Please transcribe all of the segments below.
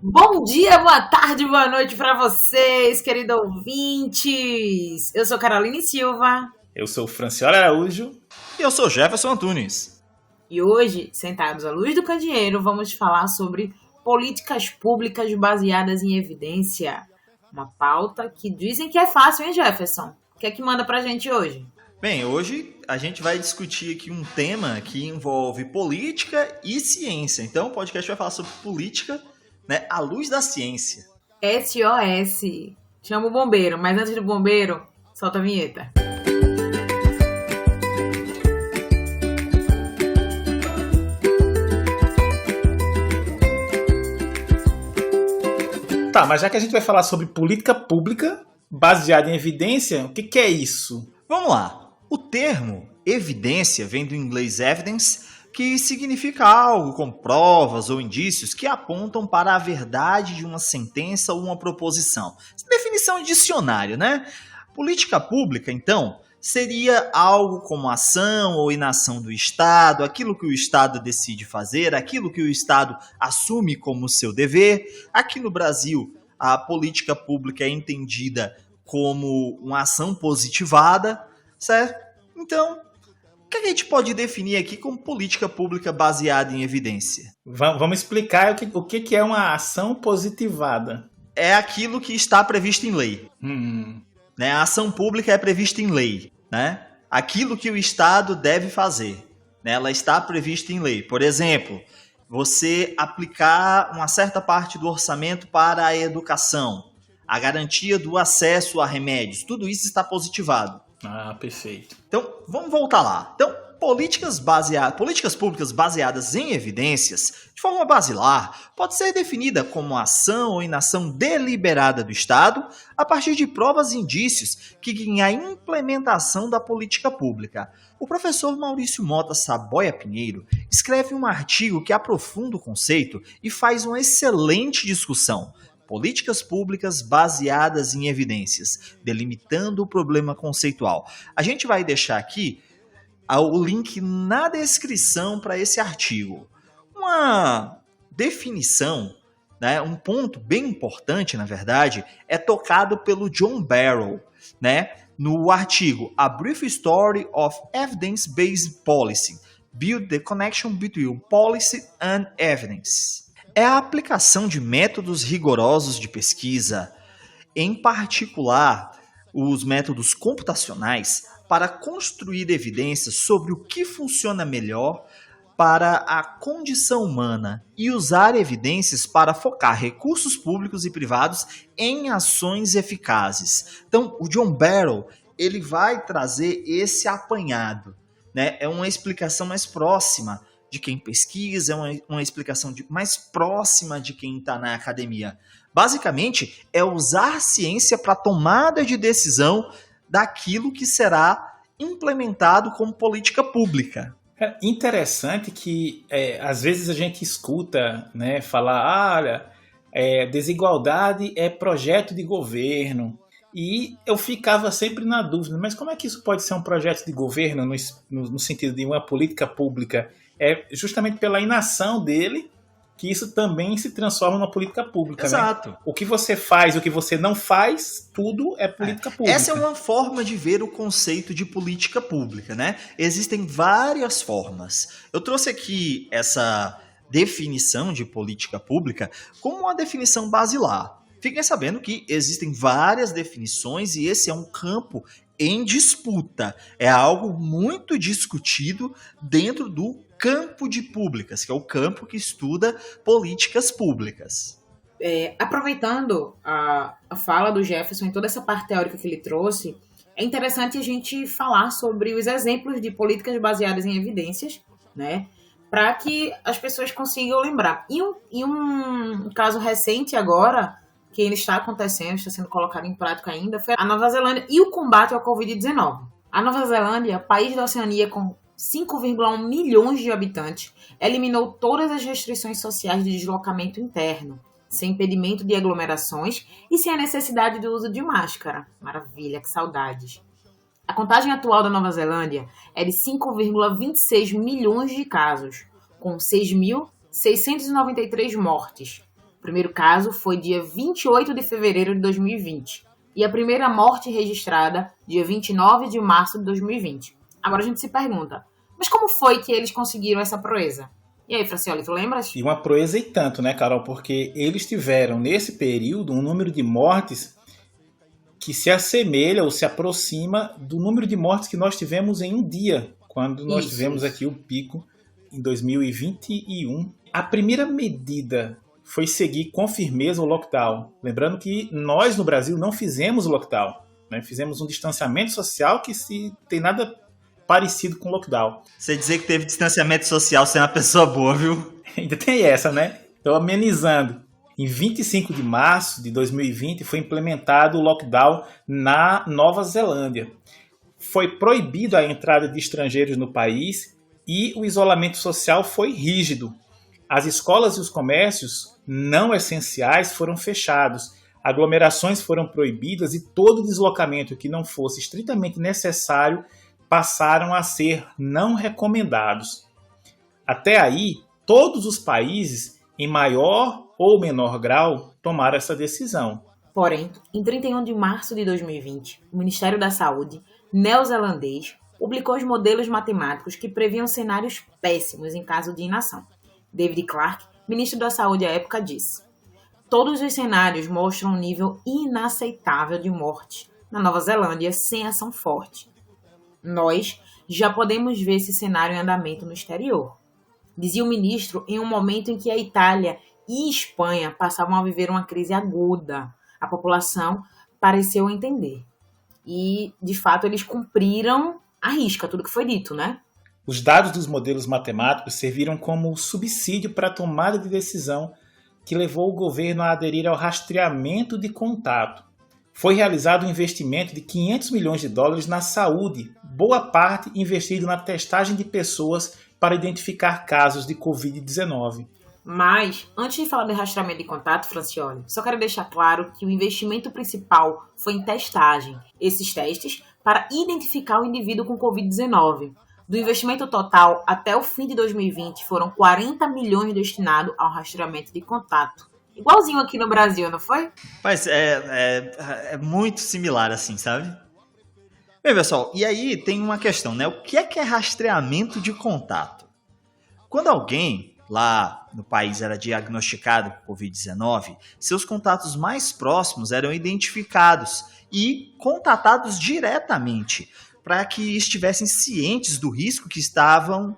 Bom dia, boa tarde, boa noite para vocês, queridos ouvintes. Eu sou Caroline Silva. Eu sou Franciola Araújo. E eu sou Jefferson Antunes. E hoje, sentados à luz do candeeiro, vamos falar sobre políticas públicas baseadas em evidência. Uma pauta que dizem que é fácil, hein, Jefferson? O que é que manda pra gente hoje? Bem, hoje a gente vai discutir aqui um tema que envolve política e ciência. Então, o podcast vai falar sobre política, né, à luz da ciência. SOS. Chama o bombeiro, mas antes do bombeiro, solta a vinheta. Tá, mas já que a gente vai falar sobre política pública baseada em evidência, o que é isso? Vamos lá. O termo evidência vem do inglês evidence, que significa algo como provas ou indícios que apontam para a verdade de uma sentença ou uma proposição. Definição de dicionário, né? Política pública, então, seria algo como ação ou inação do Estado, aquilo que o Estado decide fazer, aquilo que o Estado assume como seu dever. Aqui no Brasil, a política pública é entendida como uma ação positivada, certo? Então, o que a gente pode definir aqui como política pública baseada em evidência? Vamos explicar o que é uma ação positivada. É aquilo que está previsto em lei. Né? A ação pública é prevista em lei. Né? Aquilo que o Estado deve fazer. Né? Ela está prevista em lei. Por exemplo, você aplicar uma certa parte do orçamento para a educação, a garantia do acesso a remédios, tudo isso está positivado. Ah, perfeito. Então, vamos voltar lá. Então, políticas públicas baseadas em evidências, de forma basilar, pode ser definida como ação ou inação deliberada do Estado a partir de provas e indícios que guiem a implementação da política pública. O professor Maurício Mota Saboia Pinheiro escreve um artigo que aprofunda o conceito e faz uma excelente discussão. Políticas públicas baseadas em evidências, delimitando o problema conceitual. A gente vai deixar aqui o link na descrição para esse artigo. Uma definição, né, um ponto bem importante, na verdade, é tocado pelo John Barrow, né, no artigo A Brief Story of Evidence-Based Policy, Build the Connection Between Policy and Evidence. É a aplicação de métodos rigorosos de pesquisa, em particular os métodos computacionais, para construir evidências sobre o que funciona melhor para a condição humana e usar evidências para focar recursos públicos e privados em ações eficazes. Então, o John Barrow, ele vai trazer esse apanhado, né? É uma explicação mais próxima de quem pesquisa, é uma explicação mais próxima de quem está na academia. Basicamente, é usar ciência para tomada de decisão daquilo que será implementado como política pública. É interessante que, às vezes, a gente escuta, né, falar, olha, desigualdade é projeto de governo. E eu ficava sempre na dúvida, mas como é que isso pode ser um projeto de governo no sentido de uma política pública? É justamente pela inação dele que isso também se transforma numa política pública. Exato. Né? O que você faz, o que você não faz, tudo é política pública. Essa é uma forma de ver o conceito de política pública, né? Existem várias formas. Eu trouxe aqui essa definição de política pública como uma definição basilar. Fiquem sabendo que existem várias definições e esse é um campo em disputa. É algo muito discutido dentro do campo de públicas, que é o campo que estuda políticas públicas. Aproveitando a fala do Jefferson em toda essa parte teórica que ele trouxe, é interessante a gente falar sobre os exemplos de políticas baseadas em evidências, né, para que as pessoas consigam lembrar. E um caso recente agora, que ainda está acontecendo, está sendo colocado em prática ainda, foi a Nova Zelândia e o combate ao Covid-19. A Nova Zelândia, país da Oceania com 5,1 milhões de habitantes, eliminou todas as restrições sociais de deslocamento interno, sem impedimento de aglomerações e sem a necessidade do uso de máscara. Maravilha, que saudades. A contagem atual da Nova Zelândia é de 5,26 milhões de casos, com 6.693 mortes. O primeiro caso foi dia 28 de fevereiro de 2020 e a primeira morte registrada dia 29 de março de 2020. Agora a gente se pergunta, mas como foi que eles conseguiram essa proeza? E aí, Francioli, tu lembras? E uma proeza e tanto, né, Carol? Porque eles tiveram, nesse período, um número de mortes que se assemelha ou se aproxima do número de mortes que nós tivemos em um dia, quando nós tivemos aqui o pico em 2021. A primeira medida foi seguir com firmeza o lockdown. Lembrando que nós, no Brasil, não fizemos o lockdown, né? Fizemos um distanciamento social que tem nada parecido com lockdown. Você dizer que teve distanciamento social sem uma pessoa boa, viu? Ainda tem essa, né? Estou amenizando. Em 25 de março de 2020 foi implementado o lockdown na Nova Zelândia. Foi proibida a entrada de estrangeiros no país e o isolamento social foi rígido. As escolas e os comércios não essenciais foram fechados, aglomerações foram proibidas e todo deslocamento que não fosse estritamente necessário passaram a ser não recomendados. Até aí, todos os países, em maior ou menor grau, tomaram essa decisão. Porém, em 31 de março de 2020, o Ministério da Saúde neozelandês publicou os modelos matemáticos que previam cenários péssimos em caso de inação. David Clark, ministro da Saúde à época, disse: todos os cenários mostram um nível inaceitável de morte na Nova Zelândia sem ação forte. Nós já podemos ver esse cenário em andamento no exterior, dizia o ministro em um momento em que a Itália e Espanha passavam a viver uma crise aguda. A população pareceu entender. E, de fato, eles cumpriram à risca tudo que foi dito, né? Os dados dos modelos matemáticos serviram como subsídio para a tomada de decisão que levou o governo a aderir ao rastreamento de contato. Foi realizado um investimento de 500 milhões de dólares na saúde, boa parte investido na testagem de pessoas para identificar casos de Covid-19. Mas, antes de falar de rastreamento de contato, Francioli, só quero deixar claro que o investimento principal foi em testagem. Esses testes para identificar o indivíduo com Covid-19. Do investimento total, até o fim de 2020, foram 40 milhões destinados ao rastreamento de contato. Igualzinho aqui no Brasil, não foi? Mas é muito similar assim, sabe? Bem, pessoal, e aí tem uma questão, né? O que é rastreamento de contato? Quando alguém lá no país era diagnosticado com Covid-19, seus contatos mais próximos eram identificados e contatados diretamente para que estivessem cientes do risco que estavam...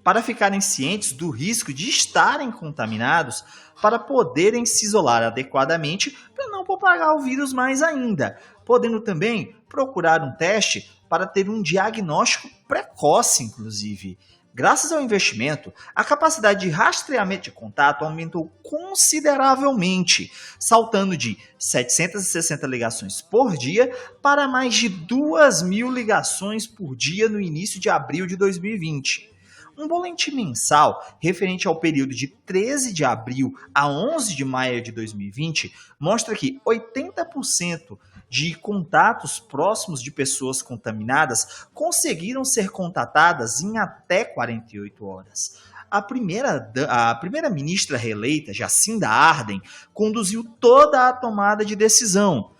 para ficarem cientes do risco de estarem contaminados para poderem se isolar adequadamente para não propagar o vírus mais ainda, podendo também procurar um teste para ter um diagnóstico precoce, inclusive. Graças ao investimento, a capacidade de rastreamento de contato aumentou consideravelmente, saltando de 760 ligações por dia para mais de 2.000 ligações por dia no início de abril de 2020. Um boletim mensal referente ao período de 13 de abril a 11 de maio de 2020 mostra que 80% de contatos próximos de pessoas contaminadas conseguiram ser contatadas em até 48 horas. A primeira-ministra reeleita, Jacinda Ardern, conduziu toda a tomada de decisão,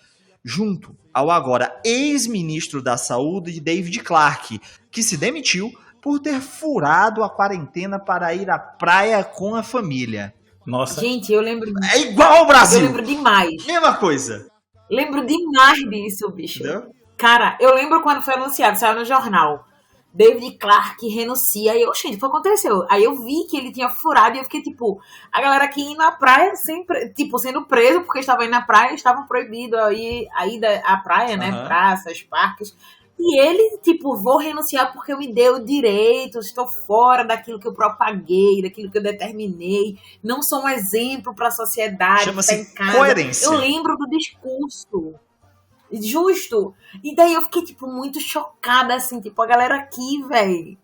junto ao agora ex-ministro da Saúde, David Clark, que se demitiu por ter furado a quarentena para ir à praia com a família. Nossa. Gente, eu lembro... É igual ao Brasil! Eu lembro demais. Mesma coisa. Lembro demais disso, bicho. Entendeu? Cara, eu lembro quando foi anunciado, saiu no jornal. David Clark renuncia. E eu, gente, o que aconteceu? Aí eu vi que ele tinha furado e eu fiquei, tipo... A galera aqui indo na praia, sempre, tipo, sendo preso porque estava indo na praia, estavam proibidos a ir à praia, né? Uhum. Praças, parques... E ele, tipo, vou renunciar porque eu me dei o direito, estou fora daquilo que eu propaguei, daquilo que eu determinei, não sou um exemplo para a sociedade. Chama-se tá em casa. coerência. Eu lembro do discurso. Justo. E daí eu fiquei, tipo, muito chocada, assim, tipo, a galera aqui, velho.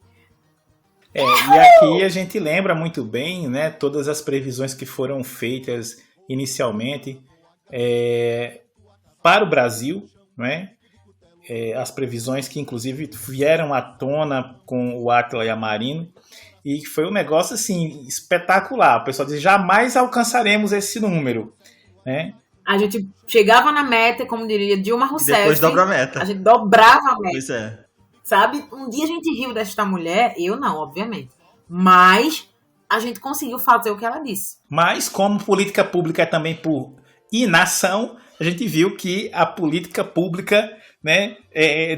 E aqui a gente lembra muito bem, né, todas as previsões que foram feitas inicialmente para o Brasil, né? As previsões que inclusive vieram à tona com o Átila Yamarino, e foi um negócio assim espetacular. O pessoal diz, jamais alcançaremos esse número, né? A gente chegava na meta, como diria Dilma Rousseff. E depois dobra a meta. A gente dobrava a meta. Pois é. Sabe? Um dia a gente riu desta mulher, eu não, obviamente. Mas a gente conseguiu fazer o que ela disse. Mas como política pública é também por inação, a gente viu que a política pública, né,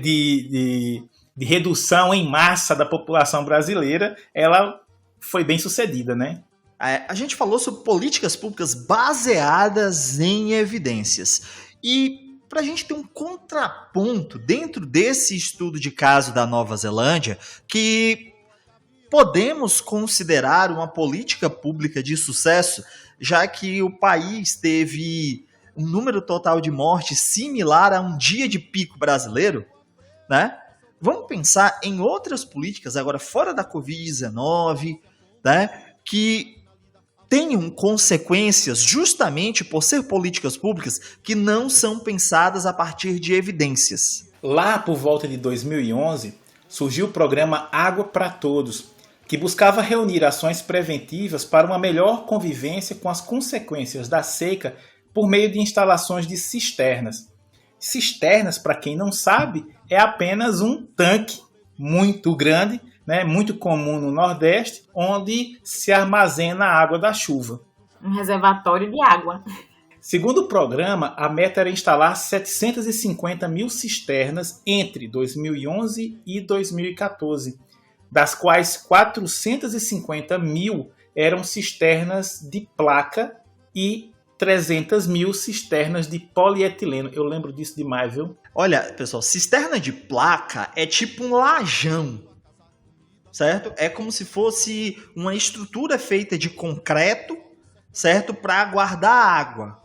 de redução em massa da população brasileira, ela foi bem sucedida, né? A gente falou sobre políticas públicas baseadas em evidências. E para a gente ter um contraponto dentro desse estudo de caso da Nova Zelândia, que podemos considerar uma política pública de sucesso, já que o país teve um número total de mortes similar a um dia de pico brasileiro, né? Vamos pensar em outras políticas, agora fora da Covid-19, né, que tenham consequências justamente por ser políticas públicas que não são pensadas a partir de evidências. Lá por volta de 2011, surgiu o programa Água para Todos, que buscava reunir ações preventivas para uma melhor convivência com as consequências da seca por meio de instalações de cisternas. Cisternas, para quem não sabe, é apenas um tanque muito grande, né, muito comum no Nordeste, onde se armazena a água da chuva. Um reservatório de água. Segundo o programa, a meta era instalar 750 mil cisternas entre 2011 e 2014, das quais 450 mil eram cisternas de placa e 300 mil cisternas de polietileno. Eu lembro disso demais, viu? Olha, pessoal, cisterna de placa é tipo um lajão, certo? É como se fosse uma estrutura feita de concreto, certo? Para guardar água.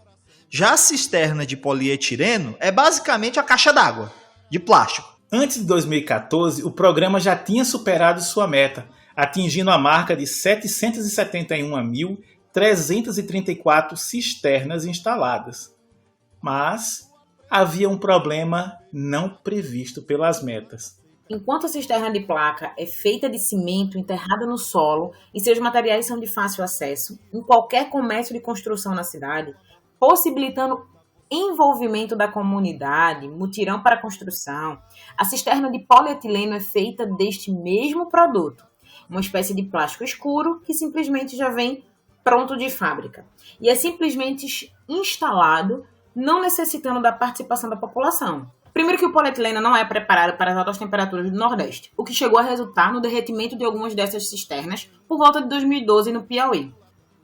Já a cisterna de polietileno é basicamente a caixa d'água, de plástico. Antes de 2014, o programa já tinha superado sua meta, atingindo a marca de 771.334 cisternas instaladas. Mas havia um problema não previsto pelas metas. Enquanto a cisterna de placa é feita de cimento enterrada no solo e seus materiais são de fácil acesso, em qualquer comércio de construção na cidade, possibilitando envolvimento da comunidade, mutirão para a construção, a cisterna de polietileno é feita deste mesmo produto, uma espécie de plástico escuro que simplesmente já vem pronto de fábrica e é simplesmente instalado, não necessitando da participação da população. Primeiro que o polietileno não é preparado para as altas temperaturas do Nordeste, o que chegou a resultar no derretimento de algumas dessas cisternas por volta de 2012 no Piauí.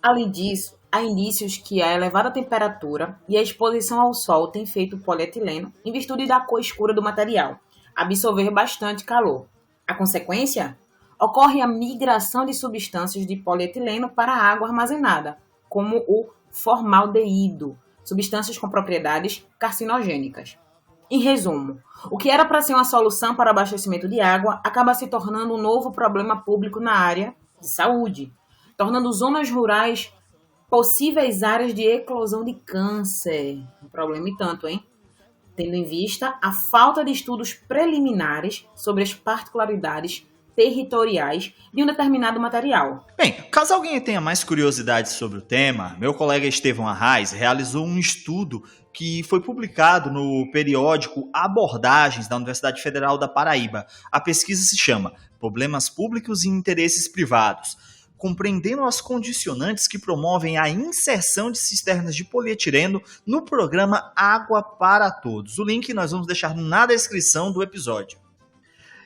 Além disso, há indícios que a elevada temperatura e a exposição ao sol têm feito o polietileno, em virtude da cor escura do material, absorver bastante calor. A consequência? Ocorre a migração de substâncias de polietileno para a água armazenada, como o formaldeído, substâncias com propriedades carcinogênicas. Em resumo, o que era para ser uma solução para o abastecimento de água acaba se tornando um novo problema público na área de saúde, tornando zonas rurais possíveis áreas de eclosão de câncer. Um problema e tanto, hein? Tendo em vista a falta de estudos preliminares sobre as particularidades territoriais de um determinado material. Bem, caso alguém tenha mais curiosidade sobre o tema, meu colega Estevão Arraes realizou um estudo que foi publicado no periódico Abordagens da Universidade Federal da Paraíba. A pesquisa se chama Problemas Públicos e Interesses Privados, compreendendo as condicionantes que promovem a inserção de cisternas de polietileno no programa Água para Todos. O link nós vamos deixar na descrição do episódio.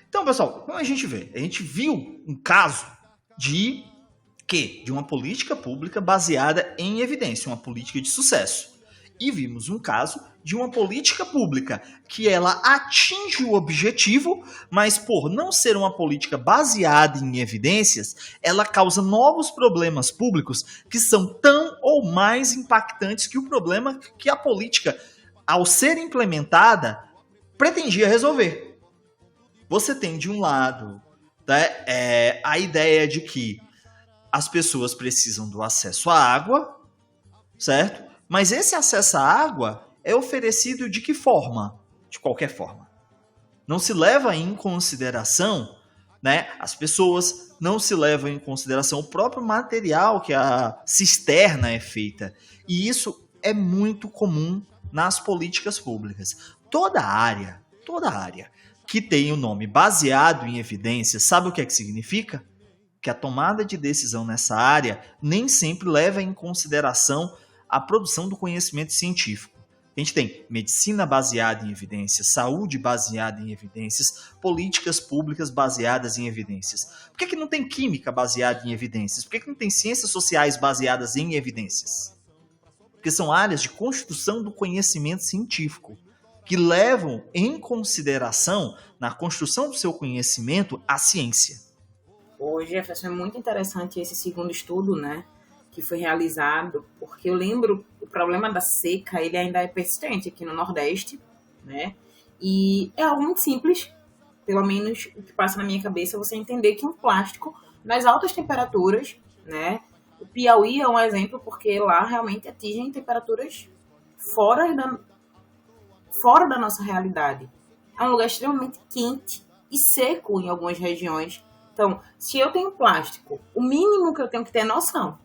Então, pessoal, como a gente vê? A gente viu um caso de uma política pública baseada em evidência, uma política de sucesso. E vimos um caso de uma política pública que ela atinge o objetivo, mas por não ser uma política baseada em evidências, ela causa novos problemas públicos que são tão ou mais impactantes que o problema que a política ao ser implementada, pretendia resolver. Você tem, de um lado, né, a ideia de que as pessoas precisam do acesso à água, certo? Mas esse acesso à água é oferecido de que forma? De qualquer forma. Não se leva em consideração, né, as pessoas, não se leva em consideração o próprio material que a cisterna é feita. E isso é muito comum nas políticas públicas. Toda área que tem o nome baseado em evidências, sabe o que é que significa? Que a tomada de decisão nessa área nem sempre leva em consideração a produção do conhecimento científico. A gente tem medicina baseada em evidências, saúde baseada em evidências, políticas públicas baseadas em evidências. Por que não tem química baseada em evidências? Por que não tem ciências sociais baseadas em evidências? Porque são áreas de construção do conhecimento científico, que levam em consideração, na construção do seu conhecimento, a ciência. Hoje, Jefferson, é muito interessante esse segundo estudo, né, que foi realizado, porque eu lembro o problema da seca, ele ainda é persistente aqui no Nordeste, né, e é algo muito simples, pelo menos o que passa na minha cabeça, você entender que um plástico, nas altas temperaturas, né, o Piauí é um exemplo, porque lá realmente atingem temperaturas fora da nossa realidade. É um lugar extremamente quente e seco em algumas regiões. Então, se eu tenho plástico, o mínimo que eu tenho que ter é noção.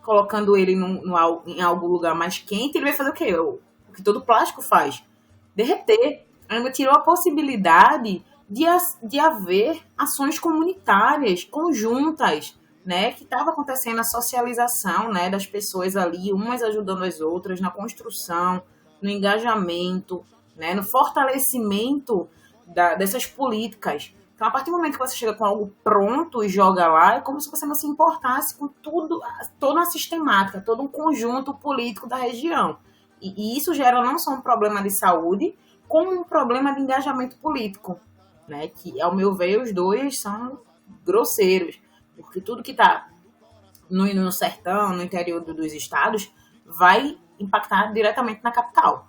Colocando ele em algum lugar mais quente, ele vai fazer o quê? O que todo plástico faz. Derreter. Ainda tirou a possibilidade de haver ações comunitárias, conjuntas, né? Que estava acontecendo a socialização, né, das pessoas ali, umas ajudando as outras, na construção, no engajamento, né, no fortalecimento dessas políticas. Então, a partir do momento que você chega com algo pronto e joga lá, é como se você não se importasse com tudo, toda uma sistemática, todo um conjunto político da região. E isso gera não só um problema de saúde, como um problema de engajamento político, né? Que, ao meu ver, os dois são grosseiros, porque tudo que está no sertão, no interior dos estados, vai impactar diretamente na capital,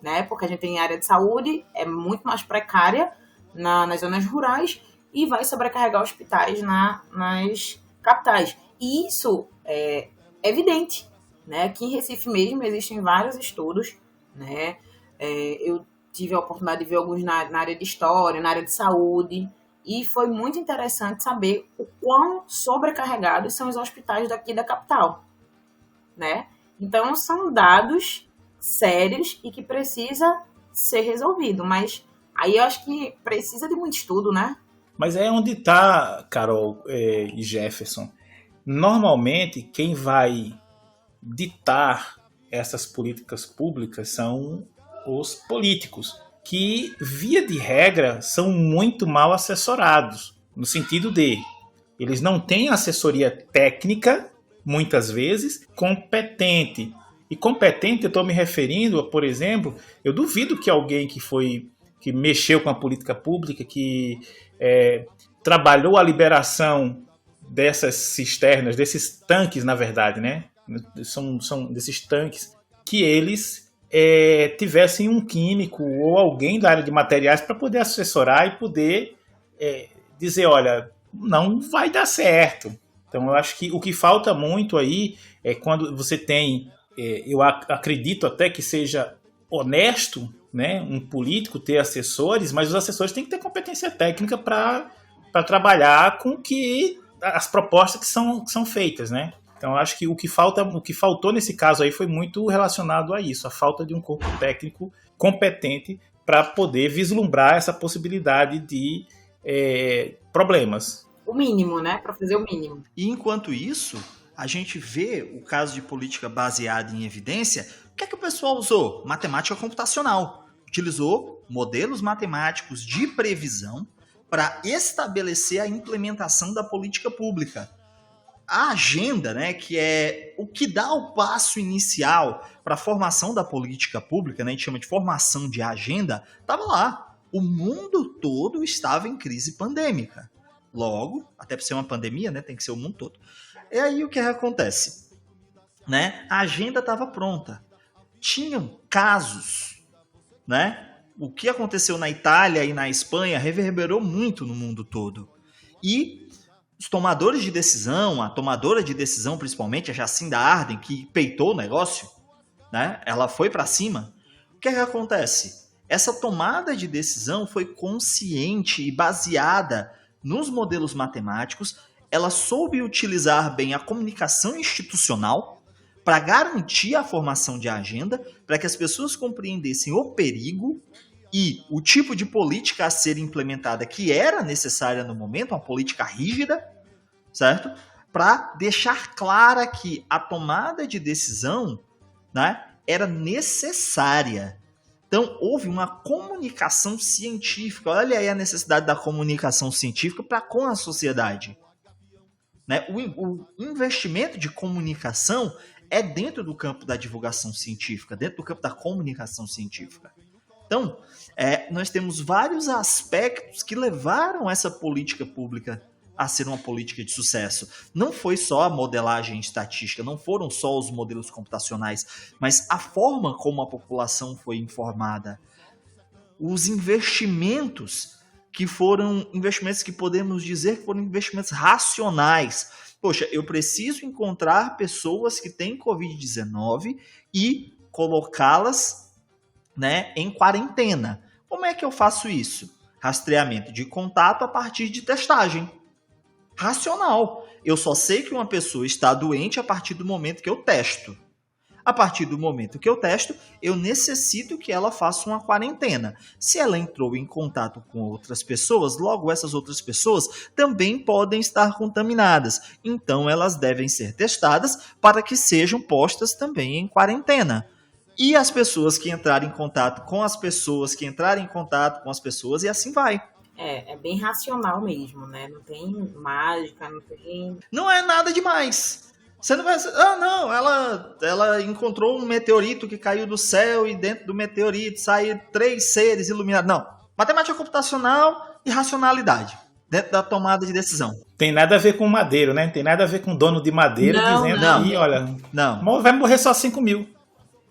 né? Porque a gente tem área de saúde, é muito mais precária nas zonas rurais e vai sobrecarregar hospitais nas capitais. E isso é evidente, né? Aqui em Recife mesmo existem vários estudos, né? Eu tive a oportunidade de ver alguns na área de história, na área de saúde, e foi muito interessante saber o quão sobrecarregados são os hospitais daqui da capital, né? Então, são dados sérios e que precisa ser resolvido, mas aí eu acho que precisa de muito estudo, né? Mas é onde está, Carol e Jefferson. Normalmente, quem vai ditar essas políticas públicas são os políticos, que, via de regra, são muito mal assessorados, no sentido de eles não têm assessoria técnica, muitas vezes, competente. E competente, eu estou me referindo, por exemplo, eu duvido que alguém que mexeu com a política pública, que trabalhou a liberação dessas cisternas, desses tanques, na verdade, né? São desses tanques, que eles tivessem um químico ou alguém da área de materiais para poder assessorar e poder dizer, olha, não vai dar certo. Então, eu acho que o que falta muito aí é quando você tem, eu acredito até que seja honesto, né, um político ter assessores, mas os assessores têm que ter competência técnica para trabalhar com as propostas que são feitas, né? Então, eu acho que o que faltou nesse caso aí foi muito relacionado a isso, a falta de um corpo técnico competente para poder vislumbrar essa possibilidade de problemas. O mínimo, né? Para fazer o mínimo. E enquanto isso, a gente vê o caso de política baseada em evidência. O que é que o pessoal usou? Matemática computacional. Utilizou modelos matemáticos de previsão para estabelecer a implementação da política pública. A agenda, né, que é o que dá o passo inicial para a formação da política pública, né, a gente chama de formação de agenda, estava lá. O mundo todo estava em crise pandêmica. Logo, até por ser uma pandemia, né, tem que ser o mundo todo. E aí o que acontece? Né? A agenda estava pronta. tinham casos, né? O que aconteceu na Itália e na Espanha reverberou muito no mundo todo. E os tomadores de decisão, a tomadora de decisão principalmente, a Jacinda Ardern, que peitou o negócio, né? Ela foi para cima. O que é que acontece? Essa tomada de decisão foi consciente e baseada nos modelos matemáticos. Ela soube utilizar bem a comunicação institucional para garantir a formação de agenda, para que as pessoas compreendessem o perigo e o tipo de política a ser implementada que era necessária no momento, uma política rígida, certo? Para deixar clara que a tomada de decisão, né, era necessária. Então, houve uma comunicação científica. Olha aí a necessidade da comunicação científica para com a sociedade. Né? O investimento de comunicação é dentro do campo da divulgação científica, dentro do campo da comunicação científica. Então, nós temos vários aspectos que levaram essa política pública a ser uma política de sucesso. Não foi só a modelagem estatística, não foram só os modelos computacionais, mas a forma como a população foi informada. Os investimentos que foram investimentos que podemos dizer que foram investimentos racionais. Poxa, eu preciso encontrar pessoas que têm Covid-19 e colocá-las, né, em quarentena. Como é que eu faço isso? Rastreamento de contato a partir de testagem. Racional. Eu só sei que uma pessoa está doente a partir do momento que eu testo. A partir do momento que eu testo, eu necessito que ela faça uma quarentena. Se ela entrou em contato com outras pessoas, logo essas outras pessoas também podem estar contaminadas. Então elas devem ser testadas para que sejam postas também em quarentena. E as pessoas que entrarem em contato com as pessoas, que entrarem em contato com as pessoas, e assim vai. É bem racional mesmo, né? Não tem mágica, não tem... Não é nada demais. Você não vai... não, ela encontrou um meteorito que caiu do céu e dentro do meteorito saem 3 seres iluminados. Não. Matemática computacional e racionalidade dentro da tomada de decisão. Tem nada a ver com madeiro, né? Tem nada a ver com dono de madeira dizendo que, olha, vai morrer só 5 mil.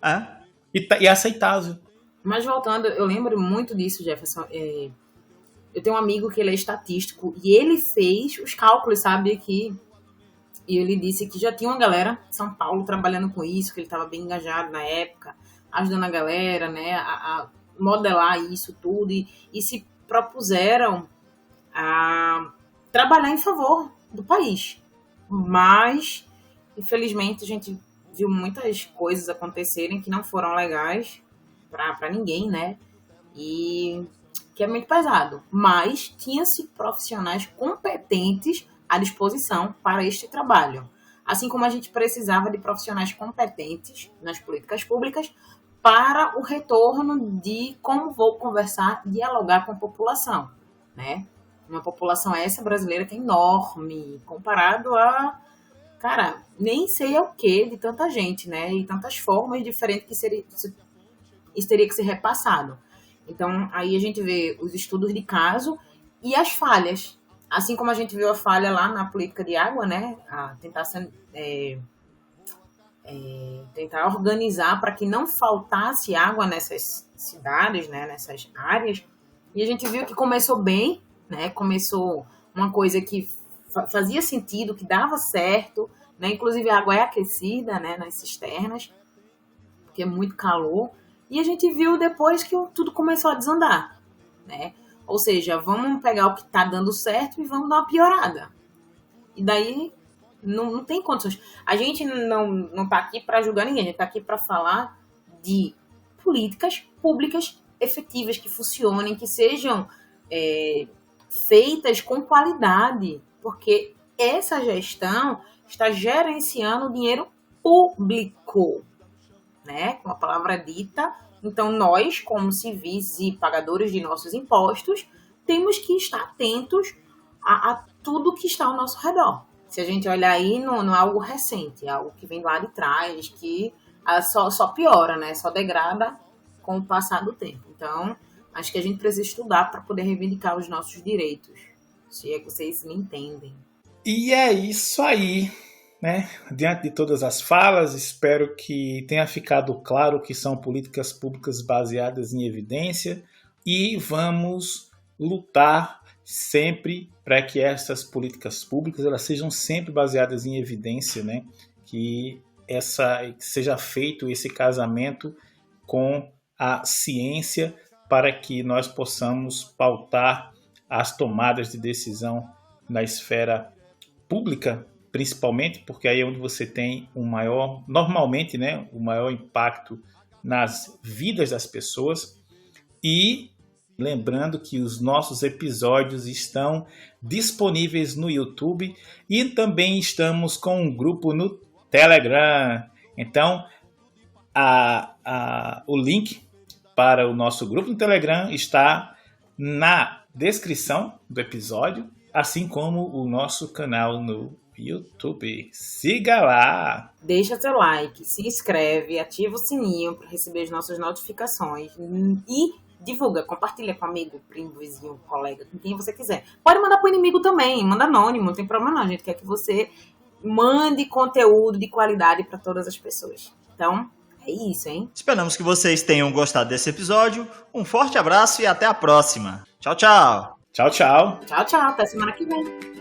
É? E é aceitável. Mas voltando, eu lembro muito disso, Jefferson. Eu tenho um amigo que ele é estatístico e ele fez os cálculos, sabe? E ele disse que já tinha uma galera de São Paulo trabalhando com isso, que ele estava bem engajado na época, ajudando a galera, né, a modelar isso tudo e se propuseram a trabalhar em favor do país. Mas, infelizmente, a gente viu muitas coisas acontecerem que não foram legais para ninguém, né? E que é muito pesado. Mas tinha-se profissionais competentes à disposição para este trabalho. Assim como a gente precisava de profissionais competentes nas políticas públicas para o retorno de como vou conversar, dialogar com a população, né? Uma população essa brasileira que é enorme, comparado a, cara, nem sei o que de tanta gente, né? E tantas formas diferentes que isso teria que ser repassado. Então, aí a gente vê os estudos de caso e as falhas. Assim como a gente viu a falha lá na política de água, né? Tentar organizar para que não faltasse água nessas cidades, né? Nessas áreas. E a gente viu que começou bem, né? Começou uma coisa que fazia sentido, que dava certo, né? Inclusive a água é aquecida, né? Nas cisternas, porque é muito calor. E a gente viu depois que tudo começou a desandar, né? Ou seja, vamos pegar o que está dando certo e vamos dar uma piorada. E daí não tem condições. A gente não está aqui para julgar ninguém, a gente está aqui para falar de políticas públicas efetivas, que funcionem, que sejam feitas com qualidade, porque essa gestão está gerenciando o dinheiro público, né? Com a palavra dita. Então, nós, como civis e pagadores de nossos impostos, temos que estar atentos a tudo que está ao nosso redor. Se a gente olhar aí, não é algo recente, é algo que vem lá de trás, que só piora, né? Só degrada com o passar do tempo. Então, acho que a gente precisa estudar para poder reivindicar os nossos direitos. Se é que vocês me entendem. E é isso aí. né, diante de todas as falas, espero que tenha ficado claro que são políticas públicas baseadas em evidência e vamos lutar sempre para que essas políticas públicas elas sejam sempre baseadas em evidência, né, que seja feito esse casamento com a ciência para que nós possamos pautar as tomadas de decisão na esfera pública, principalmente, porque aí é onde você tem normalmente, né, o maior impacto nas vidas das pessoas. E lembrando que os nossos episódios estão disponíveis no YouTube e também estamos com um grupo no Telegram. Então, o link para o nosso grupo no Telegram está na descrição do episódio, assim como o nosso canal no YouTube. Siga lá! Deixa seu like, se inscreve, ativa o sininho para receber as nossas notificações e divulga, compartilha com amigo, primo, vizinho, colega, com quem você quiser. Pode mandar pro inimigo também, manda anônimo, não tem problema não. A gente quer que você mande conteúdo de qualidade para todas as pessoas. Então, é isso, hein? Esperamos que vocês tenham gostado desse episódio. Um forte abraço e até a próxima. Tchau, tchau! Tchau, tchau! Tchau, tchau. Até semana que vem.